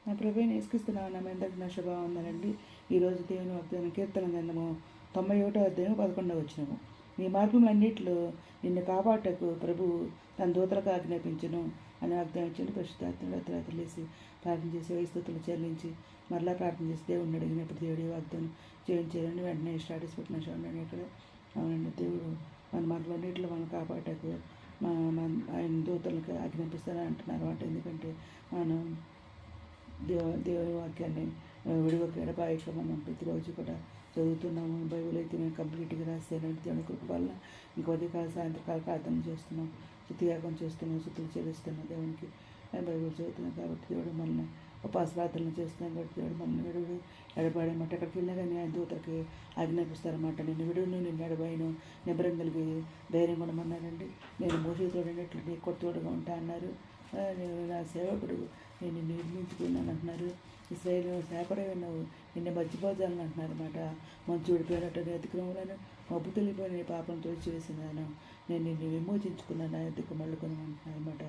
నా ప్రభువైన యేసుక్రీస్తునామమున నా అందరికీ నా శుభం ఉందనండి. ఈరోజు దేవుని వాగ్దానం కీర్తన గ్రంథము 91వ అధ్యాయం 11వ వచనము. నీ మార్గములన్నిటిలో నిన్ను కాపాడటకు ప్రభువు తన దూతలకు ఆజ్ఞాపించును అని వాగ్దానం ఇచ్చింది. పరిశుద్ధాత్ముడు అర్ధరాత్రి లేసి ప్రార్థన చేసి వయస్తుతులు చెల్లించి మరలా ప్రార్థన చేసి దేవుడిని అడిగినప్పుడు దేవుడి వాగ్దానం చేయించాలని వెంటనే స్టాటస్ పెట్టిన చూడండి. ఇక్కడ అవునండి, దేవుడు మన మార్గములన్నిటిలో మనం కాపాడటకు ఆయన దూతలకు ఆజ్ఞాపిస్తారని అంటున్నారు అన్నమాట. ఎందుకంటే మనం దేవుని వాక్యాన్ని విడివక ఎడబాయిక మనం ప్రతిరోజు కూడా చదువుతున్నాము. బైబిల్ అయితే నేను కంప్లీట్గా రాస్తాను. దేవుని కృప వల్ల ఇంకో ఉదయకాల సాయంత్రకాల ప్రార్థన చేస్తున్నాం, స్తుతియాగం చేస్తున్నాం, స్తుతులు చెల్లిస్తున్నాం దేవునికి. బైబిల్ చదువుతున్నాం కాబట్టి దేవుడు మనల్ని ఉపాస ప్రార్థనలు చేస్తున్నాం కాబట్టి దేవుడు మనల్ని విడుడు ఎడబాడమాట. ఎక్కడికి వెళ్ళినా కానీ ఆయన దూతలకి ఆజ్ఞాపిస్తారన్నమాట. నేను విడును, నిన్ను ఎడబాయను, నిబ్బరం కలిగి ధైర్యం కూడా అన్నారండి. నేను మోసేతోడినట్లు నీ కొత్తోడుగా ఉంటా అన్నారు. నేను నా సేవకుడు, నేను నిర్మించుకున్నాను అంటున్నారు. ఇస్రాయేల్ సేపడే ఉన్నావు, నిన్ను మర్చిపోతాను అంటున్నారు అన్నమాట. మంచు విడిపోయినట్టు అతిక్రమలను మబ్బు తెలిపోయిన పాపం తుడిచివేసినాను, నేను నిన్ను విమోచించుకున్నాను, నా ఎద్దుకు మళ్ళుకొని అంటున్నారు అన్నమాట.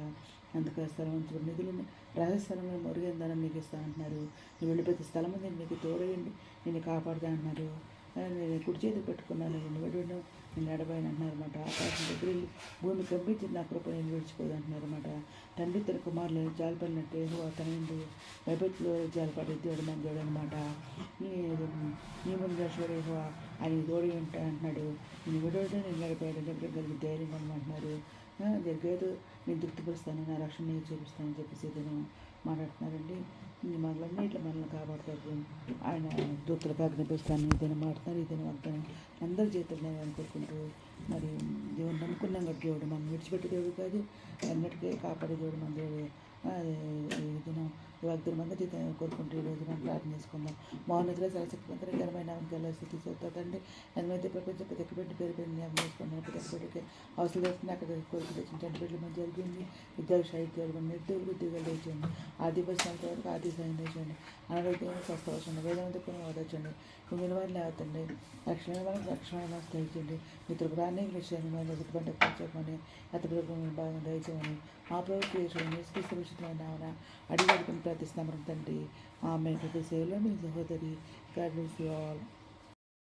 అందుకే స్థలం నిధులను రహస్య స్థలంలో మొరుగైన ధనం నీకు ఇస్తా అంటున్నారు. నువ్వు వెళ్ళిపోతే స్థలం నేను నీకు తోడయండి, నేను కాపాడుతా అంటున్నారు. నేను కుడి చేతి పెట్టుకున్నాను, నిన్ను విడును, నేను ఎడబాయని అంటున్నారు అన్నమాట. ఆకాశం దగ్గర భూమి కంపించి నా కృప నేను విడిచిపోదు అంటున్నారు అన్నమాట. తండ్రి తన కుమారులు జాలిపడినట్టు తన నుండి భయపెట్టులో జాలిపడే దేవుడు మన దేవుడు అనమాట. నీ ముందు దర్శకుడు ఆయన తోడి ఉంటా అంటున్నాడు. నేను విడవడం నేను ఎడబాయడం దగ్గర కలిగి ధైర్యం అనమంటున్నారు. జరిగేదో నేను తృప్తిపరుస్తాను, నా రక్షణ నేను చూపిస్తానని చెప్పేసి నేను మాట్లాడుతున్నారండి. మనల్ని ఇట్లా మనల్ని కాపాడుతారు, ఆయన దూతలకు ఆజ్ఞాపిస్తాను ఇదైనా మాట్లాడుతున్నారు. ఇదైనా వాగ్దానం అందరి జీవితంలో అనుకుంటూ మరి దేవుడు నమ్ముకున్నాం కాబట్టి దేవుడు మనం విడిచిపెట్టే దేవుడు కాదు, అన్నిటికీ కాపాడే దేవుడు మన దేవుడు. దినం వాగ్దానం అందరి జీవితం కోరుకుంటూ ఈరోజు మనం ప్రార్థన చేసుకుందాం. మౌనతలో సరస్వతి ఘనమైన స్థితి చూస్తుందండి. ఎంతమైతే ప్రపంచం ప్రతి ఒక్క బిడ్డ పేరు పేరు జ్ఞాపకం చేసుకున్నాను. ప్రతి ఒక్క బిడ్డకి అవసరం వస్తుంది. అక్కడ కోరిక తెచ్చిన 2 బిడ్డల మధ్య జరిగింది. విద్యార్థి సాహిత్యాలు నిర్దేవులు ఉద్యోగాలు తెచ్చండి. ఆదిపక్షాల వరకు ఆది సాయం తెచ్చండి. అనారోగ్యం స్వస్థవచ్చండి. వేదాంత కొన్ని వదచ్చండి. మిగిలిన వారిని లేవతండి. రక్షణ వాళ్ళకి రక్షణ దయచండి. మిత్రులకు రాని విషయాన్ని ఎదుటిపంట కూర్చోమని అతడు బాగా దయచేయమని మా ప్రభుత్వ నిష్కృష్ణ అడిగి ప్రార్థిస్తాం తండ్రి. ఆమె ప్రతి సేవలో మీ సహోదరి. God bless you all.